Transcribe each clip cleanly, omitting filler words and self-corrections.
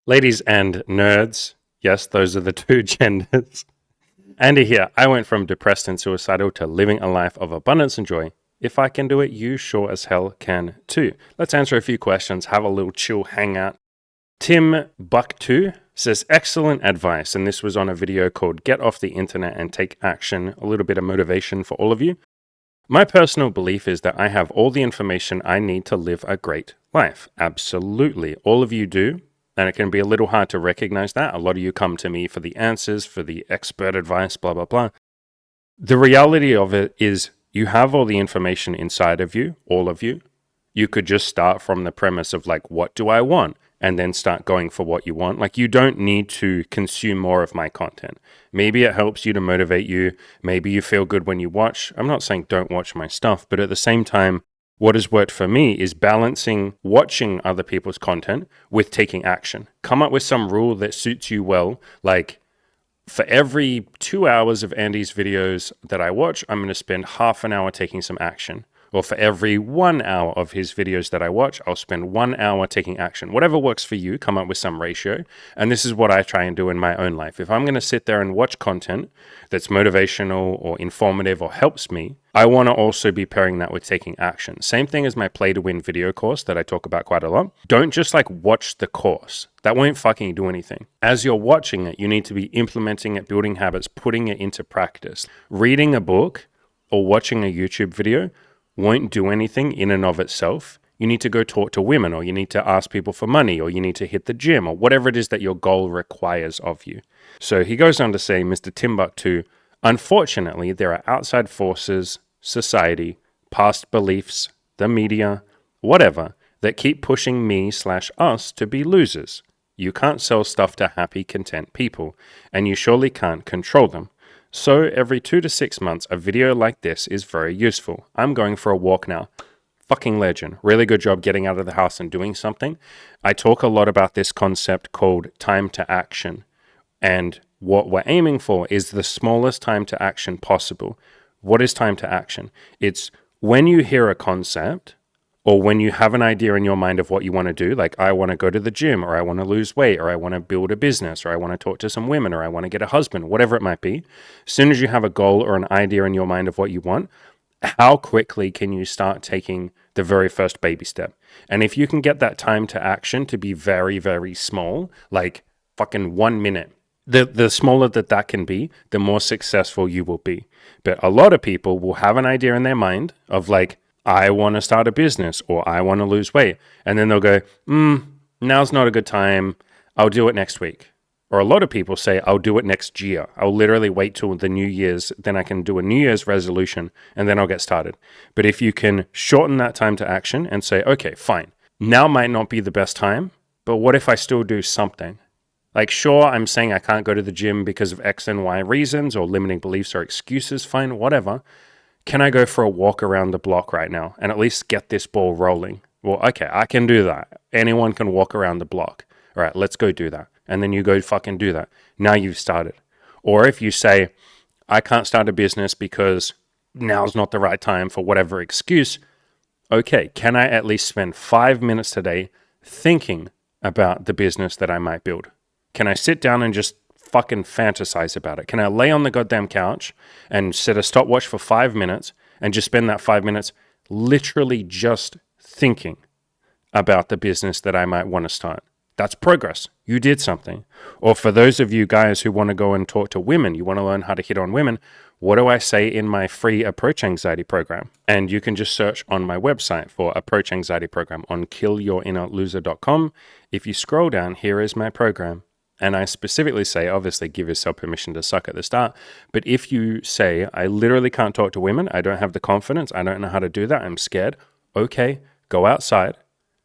Ladies and nerds, yes, those are the two genders. Andy here. I went from depressed and suicidal to living a life of abundance and joy. If I can do it, you sure as hell can too. Let's answer a few questions, have a little chill hangout. Tim Buck2 says, excellent advice. And this was on a video called Get Off the Internet and Take Action. A little bit of motivation for all of you. My personal belief is that I have all the information I need to live a great life. Absolutely. All of you do. And it can be a little hard to recognize that. A lot of you come to me for the answers, for the expert advice, blah, blah, blah. The reality of it is you have all the information inside of you, all of you. You could just start from the premise of like, what do I want? And then start going for what you want. Like, you don't need to consume more of my content. Maybe it helps you to motivate you. Maybe you feel good when you watch. I'm not saying don't watch my stuff, but at the same time, what has worked for me is balancing watching other people's content with taking action. Come up with some rule that suits you well. Like, for every 2 hours of Andy's videos that I watch, I'm going to spend half an hour taking some action. Or for every 1 hour of his videos that I watch, I'll spend 1 hour taking action. Whatever works for you, come up with some ratio. And this is what I try and do in my own life. If I'm going to sit there and watch content that's motivational or informative or helps me, I want to also be pairing that with taking action. Same thing as my Play to Win video course that I talk about quite a lot. Don't just like watch the course. That won't fucking do anything. As you're watching it, you need to be implementing it, building habits, putting it into practice. Reading a book or watching a YouTube video won't do anything in and of itself. You need to go talk to women, or you need to ask people for money, or you need to hit the gym, or whatever it is that your goal requires of you. So he goes on to say, Mr. Timbuktu, unfortunately, there are outside forces, society, past beliefs, the media, whatever, that keep pushing me/us to be losers. You can't sell stuff to happy, content people, and you surely can't control them. So every 2 to 6 months, a video like this is very useful. I'm going for a walk now. Fucking legend. Really good job getting out of the house and doing something. I talk a lot about this concept called time to action. And what we're aiming for is the smallest time to action possible. What is time to action? It's when you hear a concept, or when you have an idea in your mind of what you want to do, like I want to go to the gym, or I want to lose weight, or I want to build a business, or I want to talk to some women, or I want to get a husband, whatever it might be. As soon as you have a goal or an idea in your mind of what you want, how quickly can you start taking the very first baby step? And if you can get that time to action to be very, very small, like fucking 1 minute, the smaller that can be, the more successful you will be. But a lot of people will have an idea in their mind of like, I want to start a business, or I want to lose weight. And then they'll go, now's not a good time. I'll do it next week. Or a lot of people say, I'll do it next year. I'll literally wait till the New Year's, then I can do a New Year's resolution, and then I'll get started. But if you can shorten that time to action and say, okay, fine, now might not be the best time, but what if I still do something? Like, sure, I'm saying I can't go to the gym because of X and Y reasons, or limiting beliefs or excuses, fine, whatever. Can I go for a walk around the block right now and at least get this ball rolling? Well, okay, I can do that. Anyone can walk around the block. All right, let's go do that. And then you go fucking do that. Now you've started. Or if you say, I can't start a business because now's not the right time for whatever excuse, okay, can I at least spend 5 minutes today thinking about the business that I might build? Can I sit down and just fucking fantasize about it? Can I lay on the goddamn couch and set a stopwatch for 5 minutes and just spend that 5 minutes literally just thinking about the business that I might want to start? That's progress. You did something. Or for those of you guys who want to go and talk to women, you want to learn how to hit on women, what do I say in my free approach anxiety program? And you can just search on my website for approach anxiety program on killyourinnerloser.com. If you scroll down, here is my program. And I specifically say, obviously, give yourself permission to suck at the start. But if you say, I literally can't talk to women, I don't have the confidence, I don't know how to do that, I'm scared, okay, go outside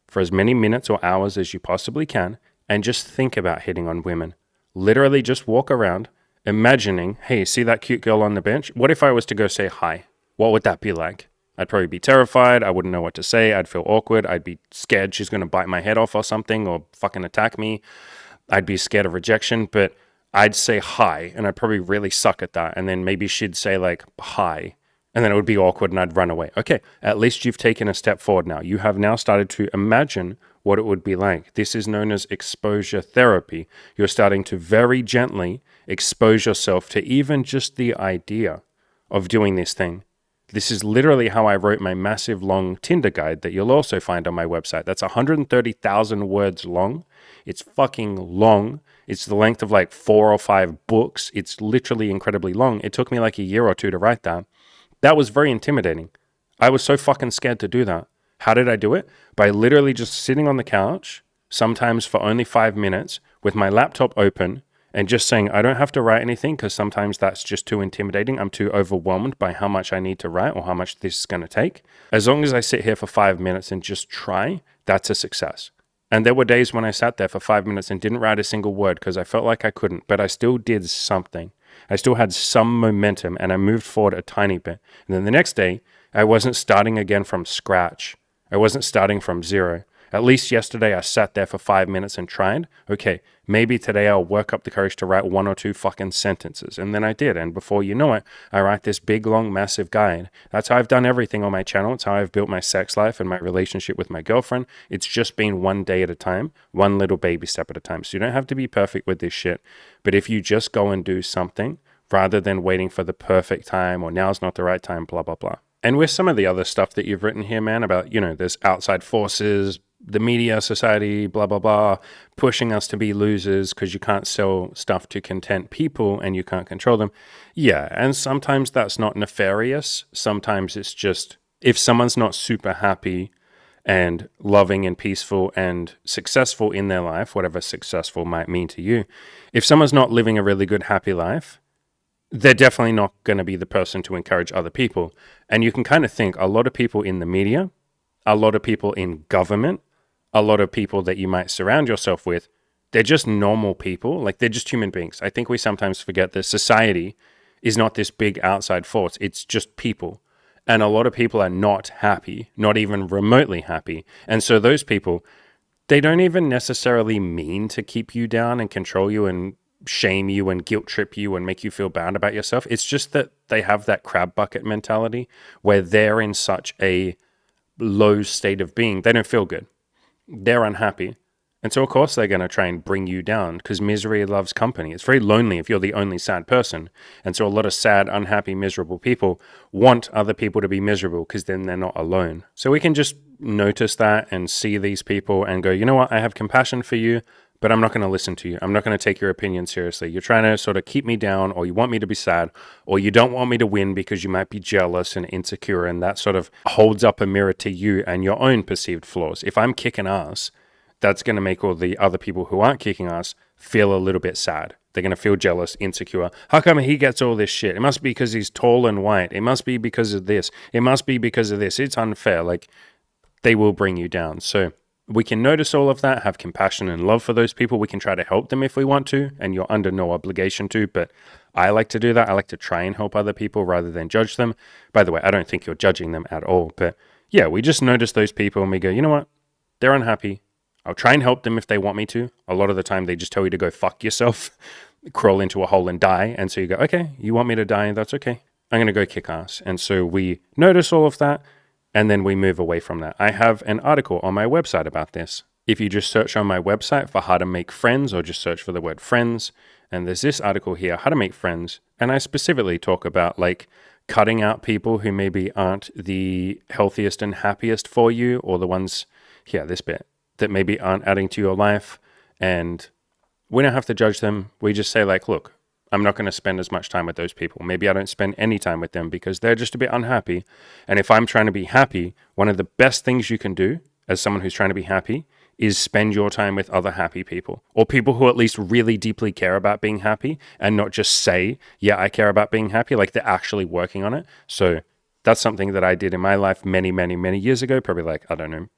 for as many minutes or hours as you possibly can and just think about hitting on women. Literally just walk around imagining, hey, see that cute girl on the bench? What if I was to go say hi? What would that be like? I'd probably be terrified. I wouldn't know what to say. I'd feel awkward. I'd be scared she's going to bite my head off or something, or fucking attack me. I'd be scared of rejection, but I'd say hi, and I'd probably really suck at that. And then maybe she'd say like, hi, and then it would be awkward and I'd run away. Okay, at least you've taken a step forward now. You have now started to imagine what it would be like. This is known as exposure therapy. You're starting to very gently expose yourself to even just the idea of doing this thing. This is literally how I wrote my massive long Tinder guide that you'll also find on my website. That's 130,000 words long. It's fucking long. It's the length of like 4 or 5 books. It's literally incredibly long. It took me like a year or two to write that. That was very intimidating. I was so fucking scared to do that. How did I do it? By literally just sitting on the couch, sometimes for only 5 minutes, with my laptop open, and just saying, I don't have to write anything because sometimes that's just too intimidating. I'm too overwhelmed by how much I need to write or how much this is going to take. As long as I sit here for 5 minutes and just try, that's a success. And there were days when I sat there for 5 minutes and didn't write a single word because I felt like I couldn't, but I still did something. I still had some momentum and I moved forward a tiny bit. And then the next day, I wasn't starting again from scratch. I wasn't starting from zero. At least yesterday I sat there for 5 minutes and tried. Okay, maybe today I'll work up the courage to write 1 or 2 fucking sentences. And then I did. And before you know it, I write this big, long, massive guide. That's how I've done everything on my channel. It's how I've built my sex life and my relationship with my girlfriend. It's just been one day at a time, one little baby step at a time. So you don't have to be perfect with this shit. But if you just go and do something rather than waiting for the perfect time or now's not the right time, blah, blah, blah. And with some of the other stuff that you've written here, man, about, there's outside forces, the media, society, blah, blah, blah, pushing us to be losers because you can't sell stuff to content people and you can't control them. Yeah, and sometimes that's not nefarious. Sometimes it's just, if someone's not super happy and loving and peaceful and successful in their life, whatever successful might mean to you, if someone's not living a really good, happy life, they're definitely not going to be the person to encourage other people. And you can kind of think a lot of people in the media, a lot of people in government, a lot of people that you might surround yourself with, they're just normal people. Like, they're just human beings. I think we sometimes forget that society is not this big outside force. It's just people. And a lot of people are not happy, not even remotely happy. And so those people, they don't even necessarily mean to keep you down and control you and shame you and guilt trip you and make you feel bad about yourself. It's just that they have that crab bucket mentality where they're in such a low state of being. They don't feel good. They're unhappy. And so, of course, they're going to try and bring you down because misery loves company. It's very lonely if you're the only sad person. And so a lot of sad, unhappy, miserable people want other people to be miserable because then they're not alone. So we can just notice that and see these people and go, you know what? I have compassion for you, but I'm not going to listen to you. I'm not going to take your opinion seriously. You're trying to sort of keep me down, or you want me to be sad, or you don't want me to win because you might be jealous and insecure, and that sort of holds up a mirror to you and your own perceived flaws. If I'm kicking ass, that's going to make all the other people who aren't kicking ass feel a little bit sad. They're going to feel jealous, insecure. How come he gets all this shit? It must be because he's tall and white. It must be because of this. It must be because of this. It's unfair. Like, they will bring you down. So we can notice all of that, have compassion and love for those people. We can try to help them if we want to, and you're under no obligation to, but I like to do that. I like to try and help other people rather than judge them. By the way, I don't think you're judging them at all, but yeah, we just notice those people and we go, you know what? They're unhappy. I'll try and help them if they want me to. A lot of the time they just tell you to go fuck yourself, crawl into a hole and die. And so you go, okay, you want me to die? That's okay. I'm going to go kick ass. And so we notice all of that. And then we move away from that. I have an article on my website about this. If you just search on my website for how to make friends, or just search for the word friends, and there's this article here, how to make friends. And I specifically talk about like cutting out people who maybe aren't the healthiest and happiest for you, or the ones, this bit, that maybe aren't adding to your life. And we don't have to judge them. We just say like, look, I'm not going to spend as much time with those people. Maybe I don't spend any time with them because they're just a bit unhappy. And if I'm trying to be happy, one of the best things you can do as someone who's trying to be happy is spend your time with other happy people, or people who at least really deeply care about being happy and not just say, yeah, I care about being happy, like they're actually working on it. So that's something that I did in my life many, many, many years ago, probably like,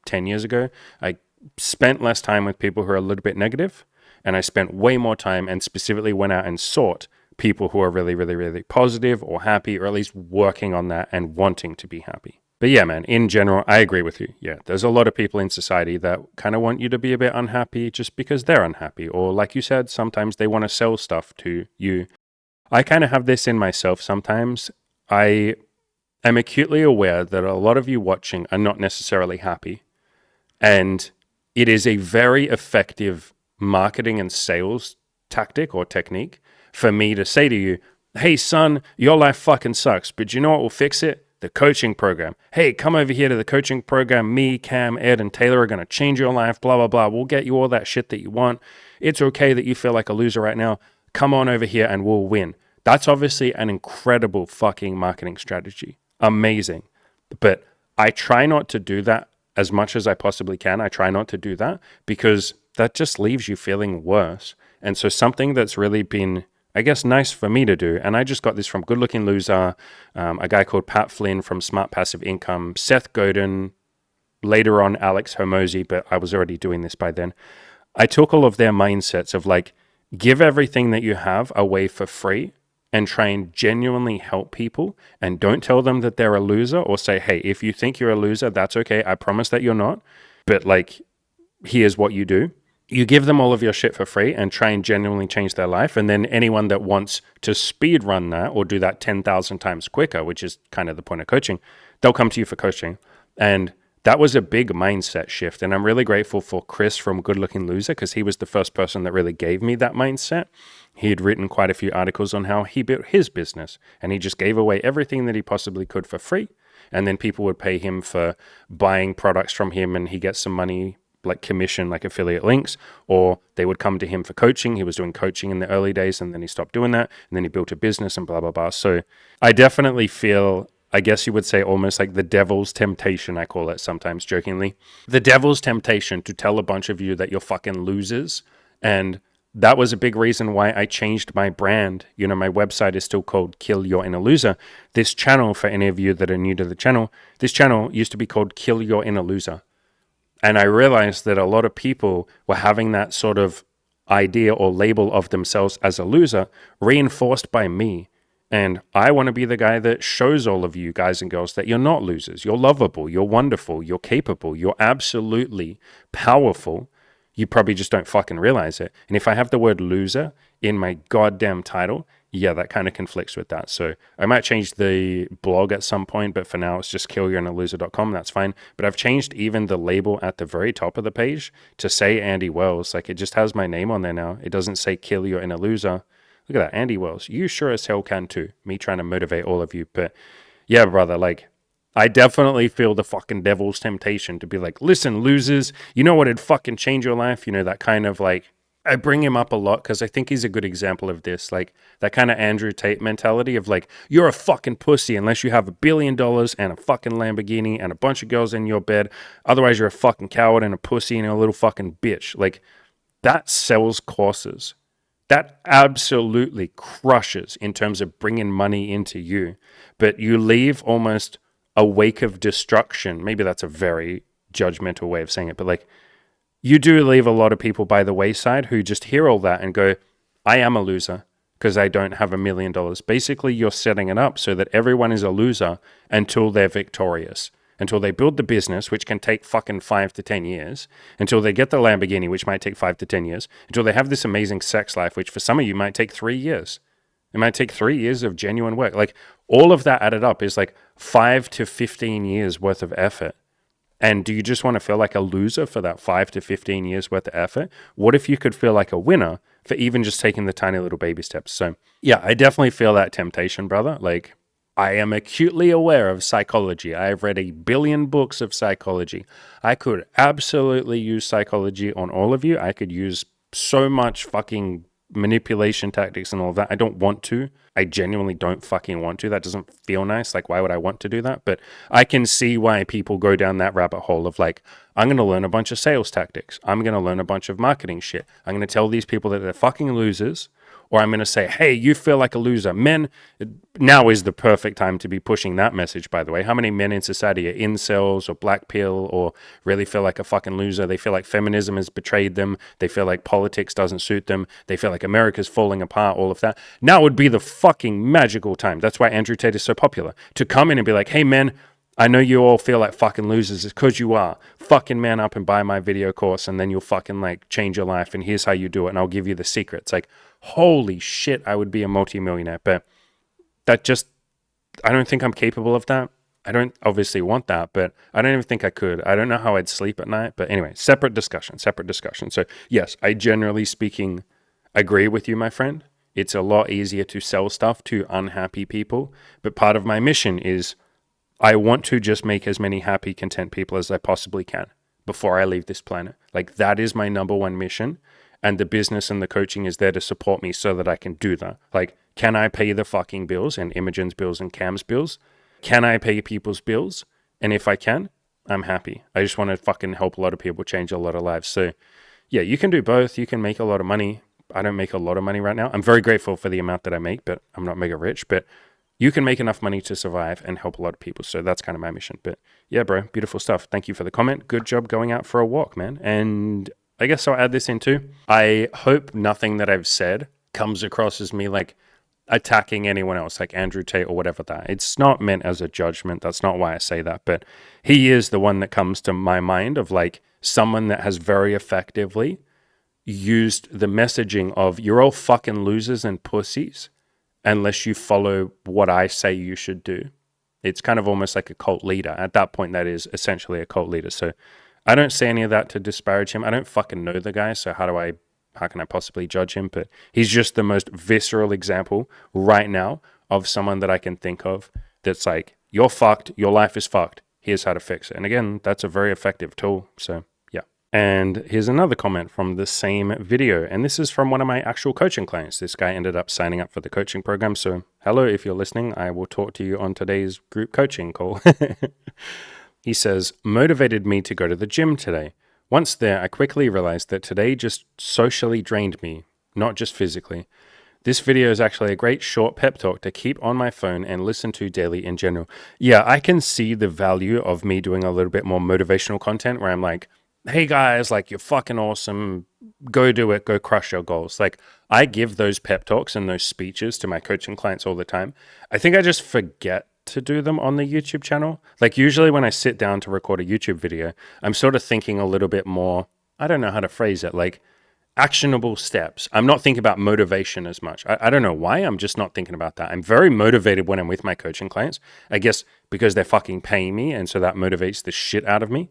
10 years ago. I spent less time with people who are a little bit negative. And I spent way more time and specifically went out and sought people who are really, really, really positive or happy, or at least working on that and wanting to be happy. But yeah, man, in general, I agree with you. Yeah, there's a lot of people in society that kind of want you to be a bit unhappy just because they're unhappy. Or like you said, sometimes they want to sell stuff to you. I kind of have this in myself sometimes. I am acutely aware that a lot of you watching are not necessarily happy. And it is a very effective marketing and sales tactic or technique for me to say to you, hey, son, your life fucking sucks, but you know what will fix it? The coaching program. Hey, come over here to the coaching program. Me, Cam, Ed, and Taylor are going to change your life, blah, blah, blah. We'll get you all that shit that you want. It's okay that you feel like a loser right now. Come on over here and we'll win. That's obviously an incredible fucking marketing strategy. Amazing. But I try not to do that as much as I possibly can. I try not to do that because that just leaves you feeling worse. And so something that's really been, I guess, nice for me to do, and I just got this from Good Looking Loser, a guy called Pat Flynn from Smart Passive Income, Seth Godin, later on Alex Hormozy, but I was already doing this by then. I took all of their mindsets of like, give everything that you have away for free and try and genuinely help people, and don't tell them that they're a loser or say, hey, if you think you're a loser, that's okay. I promise that you're not. But like, here's what you do. You give them all of your shit for free and try and genuinely change their life. And then anyone that wants to speed run that or do that 10,000 times quicker, which is kind of the point of coaching, they'll come to you for coaching. And that was a big mindset shift. And I'm really grateful for Chris from Good Looking Loser because he was the first person that really gave me that mindset. He had written quite a few articles on how he built his business, and he just gave away everything that he possibly could for free. And then people would pay him for buying products from him, and he gets some money like commission, like affiliate links, or they would come to him for coaching. He was doing coaching in the early days, and then he stopped doing that, and then he built a business and blah, blah, blah. So I definitely feel, I guess you would say, almost like the devil's temptation, I call it sometimes jokingly. The devil's temptation to tell a bunch of you that you're fucking losers. And that was a big reason why I changed my brand. You know, my website is still called Kill Your Inner Loser. This channel, for any of you that are new to the channel, this channel used to be called Kill Your Inner Loser. And I realized that a lot of people were having that sort of idea or label of themselves as a loser reinforced by me. And I want to be the guy that shows all of you guys and girls that you're not losers. You're lovable, you're wonderful, you're capable, you're absolutely powerful. You probably just don't fucking realize it. And if I have the word loser in my goddamn title, yeah, that kind of conflicts with that. So I might change the blog at some point, but for now it's just killyourinnerloser.com. That's fine. But I've changed even the label at the very top of the page to say Andy Wells. Like, it just has my name on there now. It doesn't say Kill Your Inner Loser. Look at that, Andy Wells. You sure as hell can too. Me trying to motivate all of you. But yeah, brother, like, I definitely feel the fucking devil's temptation to be like, listen, losers, you know what would fucking change your life? You know, that kind of like, I bring him up a lot because I think he's a good example of this. Like, that kind of Andrew Tate mentality of like, you're a fucking pussy unless you have $1 billion and a fucking Lamborghini and a bunch of girls in your bed. Otherwise, you're a fucking coward and a pussy and a little fucking bitch. Like, that sells courses. That absolutely crushes in terms of bringing money into you. But you leave almost a wake of destruction. Maybe that's a very judgmental way of saying it, but like, you do leave a lot of people by the wayside who just hear all that and go, I am a loser because I don't have $1 million. Basically, you're setting it up so that everyone is a loser until they're victorious, until they build the business, which can take fucking 5 to 10 years, until they get the Lamborghini, which might take 5 to 10 years, until they have this amazing sex life, which for some of you might take 3 years. It might take 3 years of genuine work. Like, all of that added up is like 5 to 15 years worth of effort. And do you just want to feel like a loser for that 5 to 15 years worth of effort? What if you could feel like a winner for even just taking the tiny little baby steps? So yeah, I definitely feel that temptation, brother. Like, I am acutely aware of psychology. I have read 1 billion books of psychology. I could absolutely use psychology on all of you. I could use so much fucking manipulation tactics and all of that. I don't want to. I genuinely don't fucking want to. That doesn't feel nice. Like, why would I want to do that? But I can see why people go down that rabbit hole of like, I'm going to learn a bunch of sales tactics. I'm going to learn a bunch of marketing shit. I'm going to tell these people that they're fucking losers. Or I'm going to say, hey, you feel like a loser. Men, now is the perfect time to be pushing that message, by the way. How many men in society are incels or black pill or really feel like a fucking loser? They feel like feminism has betrayed them. They feel like politics doesn't suit them. They feel like America's falling apart, all of that. Now would be the fucking magical time. That's why Andrew Tate is so popular. To come in and be like, hey, men, I know you all feel like fucking losers. It's because you are. Fucking man up and buy my video course, and then you'll fucking like change your life, and here's how you do it, and I'll give you the secrets. Like, holy shit, I would be a multimillionaire. But that just, I don't think I'm capable of that. I don't obviously want that, but I don't even think I could. I don't know how I'd sleep at night. But anyway, separate discussion. So yes, I generally speaking agree with you, my friend. It's a lot easier to sell stuff to unhappy people. But part of my mission is I want to just make as many happy, content people as I possibly can before I leave this planet. Like that is my number one mission. And the business and the coaching is there to support me so that I can do that. Like, can I pay the fucking bills and Imogen's bills and Cam's bills? Can I pay people's bills? And if I can, I'm happy. I just want to fucking help a lot of people, change a lot of lives. So yeah, you can do both. You can make a lot of money. I don't make a lot of money right now. I'm very grateful for the amount that I make, but I'm not mega rich. But you can make enough money to survive and help a lot of people. So that's kind of my mission. But yeah, bro, beautiful stuff. Thank you for the comment. Good job going out for a walk, man. And I guess I'll add this in too. I hope nothing that I've said comes across as me like attacking anyone else, like Andrew Tate or whatever that. It's not meant as a judgment. That's not why I say that. But he is the one that comes to my mind of like someone that has very effectively used the messaging of you're all fucking losers and pussies unless you follow what I say you should do. It's kind of almost like a cult leader. At that point, that is essentially a cult leader. So I don't say any of that to disparage him. I don't fucking know the guy, so how can I possibly judge him? But he's just the most visceral example right now of someone that I can think of that's like, you're fucked, your life is fucked, here's how to fix it. And again, that's a very effective tool, so yeah. And here's another comment from the same video, and this is from one of my actual coaching clients. This guy ended up signing up for the coaching program, so hello, if you're listening, I will talk to you on today's group coaching call. He says, motivated me to go to the gym today. Once there, I quickly realized that today just socially drained me, not just physically. This video is actually a great short pep talk to keep on my phone and listen to daily in general. Yeah, I can see the value of me doing a little bit more motivational content where I'm like, hey guys, like you're fucking awesome. Go do it. Go crush your goals. Like I give those pep talks and those speeches to my coaching clients all the time. I think I just forget to do them on the YouTube channel. Like usually when I sit down to record a YouTube video, I'm sort of thinking a little bit more, I don't know how to phrase it, like actionable steps. I'm not thinking about motivation as much. I don't know why. I'm just not thinking about that. I'm very motivated when I'm with my coaching clients, I guess because they're fucking paying me. And so that motivates the shit out of me.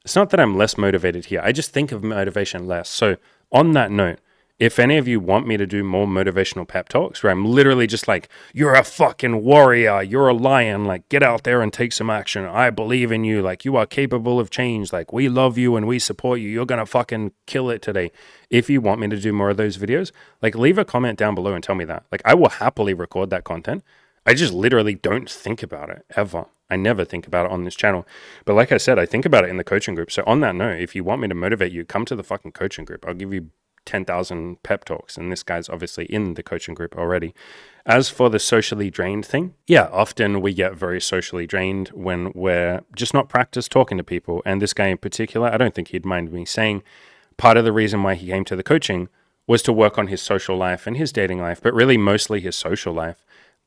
It's not that I'm less motivated here. I just think of motivation less. So on that note, if any of you want me to do more motivational pep talks where I'm literally just like, you're a fucking warrior, you're a lion, like get out there and take some action. I believe in you. Like you are capable of change. Like we love you and we support you. You're going to fucking kill it today. If you want me to do more of those videos, like leave a comment down below and tell me that. Like I will happily record that content. I just literally don't think about it ever. I never think about it on this channel. But like I said, I think about it in the coaching group. So on that note, if you want me to motivate you, come to the fucking coaching group. I'll give you 10,000 pep talks, and this guy's obviously in the coaching group already. As for the socially drained thing, yeah, often we get very socially drained when we're just not practiced talking to people. And this guy in particular, I don't think he'd mind me saying, part of the reason why he came to the coaching was to work on his social life and his dating life, but really mostly his social life.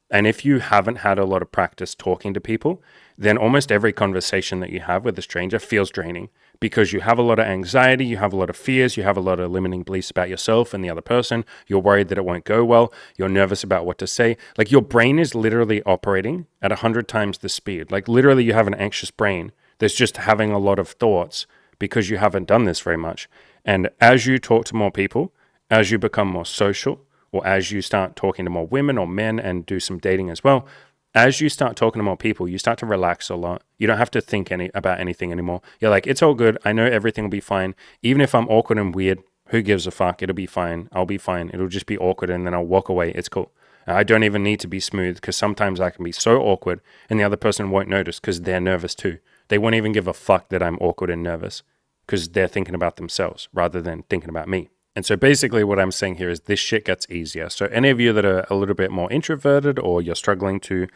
And if you haven't had a lot of practice talking to people, then almost every conversation that you have with a stranger feels draining because you have a lot of anxiety, you have a lot of fears, you have a lot of limiting beliefs about yourself and the other person. You're worried that it won't go well. You're nervous about what to say. Like your brain is literally operating at 100 times the speed. Like literally you have an anxious brain that's just having a lot of thoughts because you haven't done this very much. And as you talk to more people, as you become more social, or as you start talking to more women or men and do some dating as well, as you start talking to more people, you start to relax a lot. You don't have to think about anything anymore. You're like, it's all good. I know everything will be fine. Even if I'm awkward and weird, who gives a fuck? It'll be fine. I'll be fine. It'll just be awkward and then I'll walk away. It's cool. I don't even need to be smooth because sometimes I can be so awkward and the other person won't notice because they're nervous too. They won't even give a fuck that I'm awkward and nervous because they're thinking about themselves rather than thinking about me. And so basically what I'm saying here is this shit gets easier. So any of you that are a little bit more introverted or you're struggling to,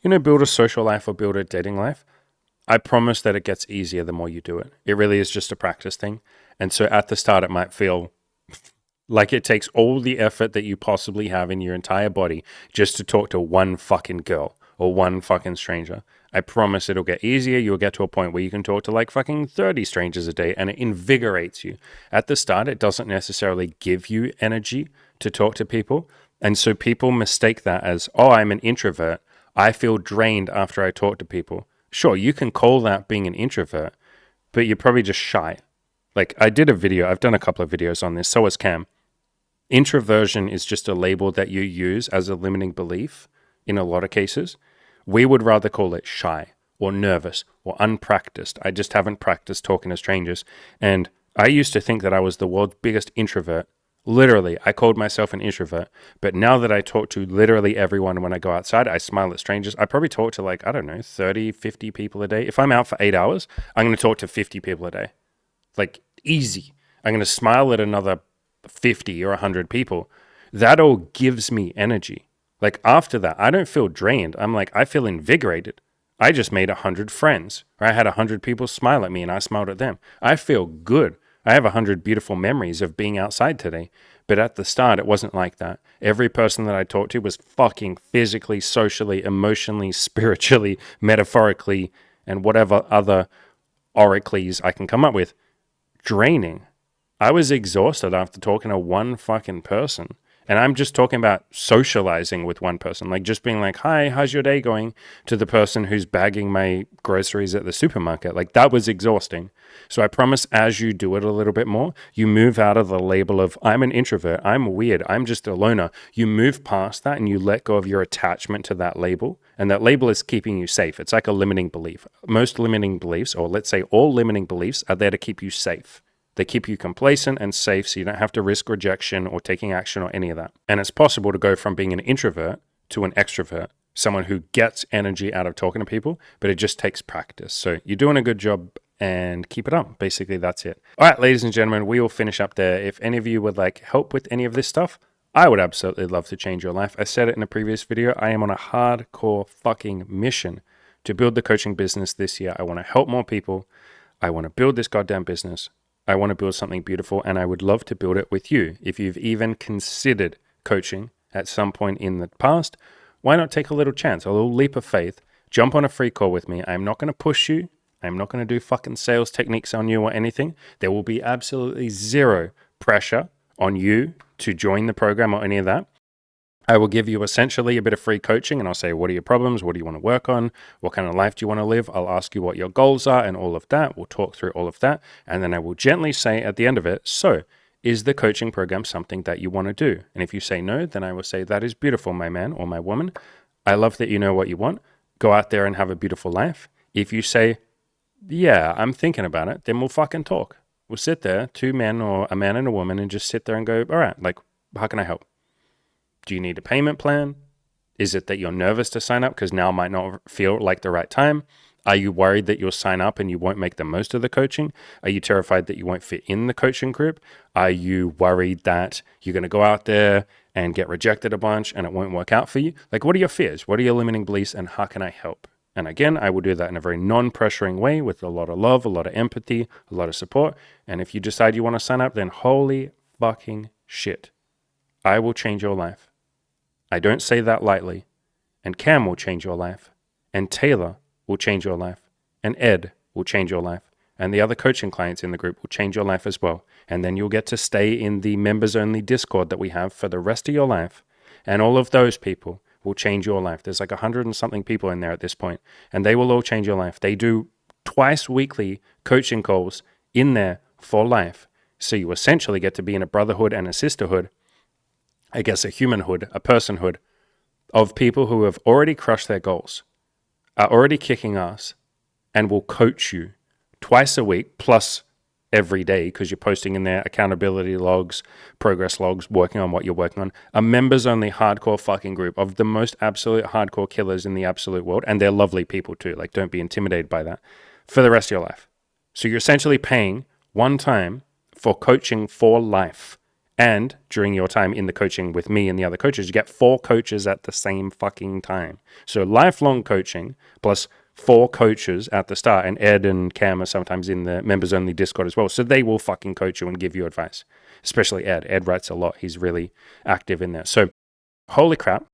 build a social life or build a dating life, I promise that it gets easier the more you do it. It really is just a practice thing. And so at the start, it might feel like it takes all the effort that you possibly have in your entire body just to talk to one fucking girl or one fucking stranger. I promise it'll get easier. You'll get to a point where you can talk to like fucking 30 strangers a day and it invigorates you. At the start, it doesn't necessarily give you energy to talk to people. And so people mistake that as, oh, I'm an introvert. I feel drained after I talk to people. Sure, you can call that being an introvert, but you're probably just shy. Like I did a video, I've done a couple of videos on this, so has Cam. Introversion is just a label that you use as a limiting belief in a lot of cases. We would rather call it shy or nervous or unpracticed. I just haven't practiced talking to strangers. And I used to think that I was the world's biggest introvert. Literally, I called myself an introvert. But now that I talk to literally everyone when I go outside, I smile at strangers. I probably talk to like, I don't know, 30, 50 people a day. If I'm out for 8 hours, I'm going to talk to 50 people a day. Like easy. I'm going to smile at another 50 or 100 people. That all gives me energy. Like after that, I don't feel drained. I'm like, I feel invigorated. I just made 100 friends. Or I had 100 people smile at me and I smiled at them. I feel good. I have 100 beautiful memories of being outside today. But at the start, it wasn't like that. Every person that I talked to was fucking physically, socially, emotionally, spiritually, metaphorically, and whatever other oracles I can come up with, draining. I was exhausted after talking to one fucking person. And I'm just talking about socializing with one person, like just being like, hi, how's your day going? To the person who's bagging my groceries at the supermarket. Like that was exhausting. So I promise as you do it a little bit more, you move out of the label of I'm an introvert, I'm weird, I'm just a loner. You move past that and you let go of your attachment to that label. And that label is keeping you safe. It's like a limiting belief. Most limiting beliefs, or let's say all limiting beliefs, are there to keep you safe. They keep you complacent and safe so you don't have to risk rejection or taking action or any of that. And it's possible to go from being an introvert to an extrovert, someone who gets energy out of talking to people, but it just takes practice. So you're doing a good job and keep it up. Basically, that's it. All right, ladies and gentlemen, we will finish up there. If any of you would like help with any of this stuff, I would absolutely love to change your life. I said it in a previous video. I am on a hardcore fucking mission to build the coaching business this year. I want to help more people. I want to build this goddamn business. I want to build something beautiful, and I would love to build it with you. If you've even considered coaching at some point in the past, why not take a little chance, a little leap of faith, jump on a free call with me. I'm not going to push you. I'm not going to do fucking sales techniques on you or anything. There will be absolutely zero pressure on you to join the program or any of that. I will give you essentially a bit of free coaching and I'll say, what are your problems? What do you want to work on? What kind of life do you want to live? I'll ask you what your goals are and all of that. We'll talk through all of that. And then I will gently say at the end of it, so is the coaching program something that you want to do? And if you say no, then I will say, that is beautiful, my man or my woman. I love that you know what you want. Go out there and have a beautiful life. If you say, yeah, I'm thinking about it, then we'll fucking talk. We'll sit there, two men or a man and a woman, and just sit there and go, all right, like, how can I help? Do you need a payment plan? Is it that you're nervous to sign up because now might not feel like the right time? Are you worried that you'll sign up and you won't make the most of the coaching? Are you terrified that you won't fit in the coaching group? Are you worried that you're going to go out there and get rejected a bunch and it won't work out for you? Like, what are your fears? What are your limiting beliefs and how can I help? And again, I will do that in a very non-pressuring way with a lot of love, a lot of empathy, a lot of support. And if you decide you want to sign up, then holy fucking shit, I will change your life. I don't say that lightly. And Cam will change your life. And Taylor will change your life. And Ed will change your life. And the other coaching clients in the group will change your life as well. And then you'll get to stay in the members-only Discord that we have for the rest of your life. And all of those people will change your life. There's like 100 and something people in there at this point. And they will all change your life. They do twice weekly coaching calls in there for life. So you essentially get to be in a brotherhood and a sisterhood, I guess a humanhood, a personhood of people who have already crushed their goals, are already kicking ass, and will coach you twice a week, plus every day, because you're posting in there accountability logs, progress logs, working on what you're working on. A members-only hardcore fucking group of the most absolute hardcore killers in the absolute world, and they're lovely people too. Like, don't be intimidated by that, for the rest of your life. So you're essentially paying one time for coaching for life. And during your time in the coaching with me and the other coaches, you get 4 coaches at the same fucking time. So lifelong coaching plus 4 coaches at the start. And Ed and Cam are sometimes in the members only Discord as well. So they will fucking coach you and give you advice, especially Ed. Ed writes a lot. He's really active in there. So holy crap,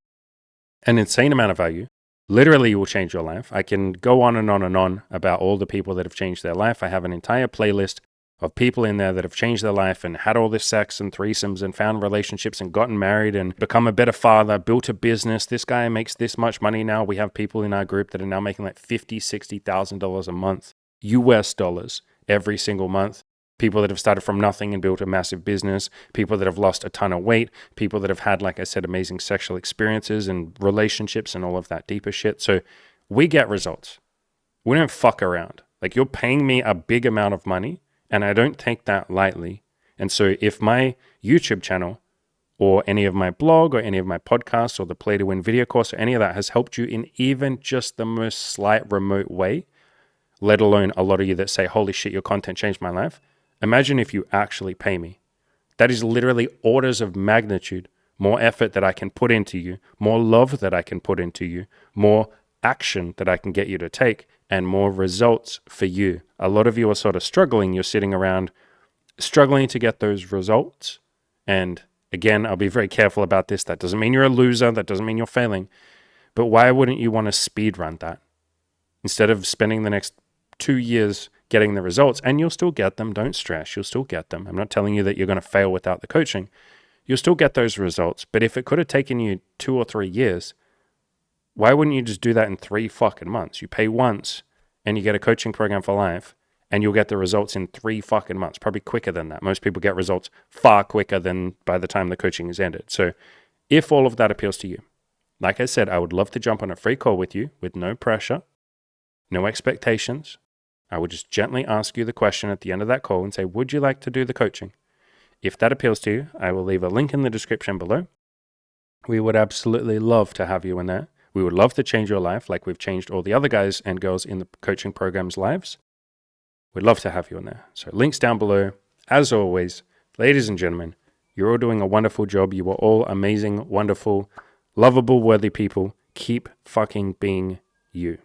an insane amount of value. Literally will change your life. I can go on and on and on about all the people that have changed their life. I have an entire playlist of people in there that have changed their life and had all this sex and threesomes and found relationships and gotten married and become a better father, built a business. This guy makes this much money now. We have people in our group that are now making like $50,000, $60,000 a month, US dollars every single month. People that have started from nothing and built a massive business, people that have lost a ton of weight, people that have had, like I said, amazing sexual experiences and relationships and all of that deeper shit. So we get results. We don't fuck around. Like, you're paying me a big amount of money, and I don't take that lightly. And so if my YouTube channel or any of my blog or any of my podcasts or the Play to Win video course or any of that has helped you in even just the most slight remote way, let alone a lot of you that say, holy shit, your content changed my life. Imagine if you actually pay me. That is literally orders of magnitude more effort that I can put into you, more love that I can put into you, more action that I can get you to take, and more results for you. A lot of you are sort of struggling. You're sitting around struggling to get those results. And again, I'll be very careful about this. That doesn't mean you're a loser. That doesn't mean you're failing. But why wouldn't you want to speed run that? Instead of spending the next 2 years getting the results, and you'll still get them. Don't stress. You'll still get them. I'm not telling you that you're going to fail without the coaching. You'll still get those results. But if it could have taken you 2 or 3 years, why wouldn't you just do that in 3 fucking months? You pay once and you get a coaching program for life and you'll get the results in 3 fucking months, probably quicker than that. Most people get results far quicker than by the time the coaching is ended. So if all of that appeals to you, like I said, I would love to jump on a free call with you with no pressure, no expectations. I would just gently ask you the question at the end of that call and say, would you like to do the coaching? If that appeals to you, I will leave a link in the description below. We would absolutely love to have you in there. We would love to change your life like we've changed all the other guys and girls in the coaching program's lives. We'd love to have you in there. So links down below. As always, ladies and gentlemen, you're all doing a wonderful job. You are all amazing, wonderful, lovable, worthy people. Keep fucking being you.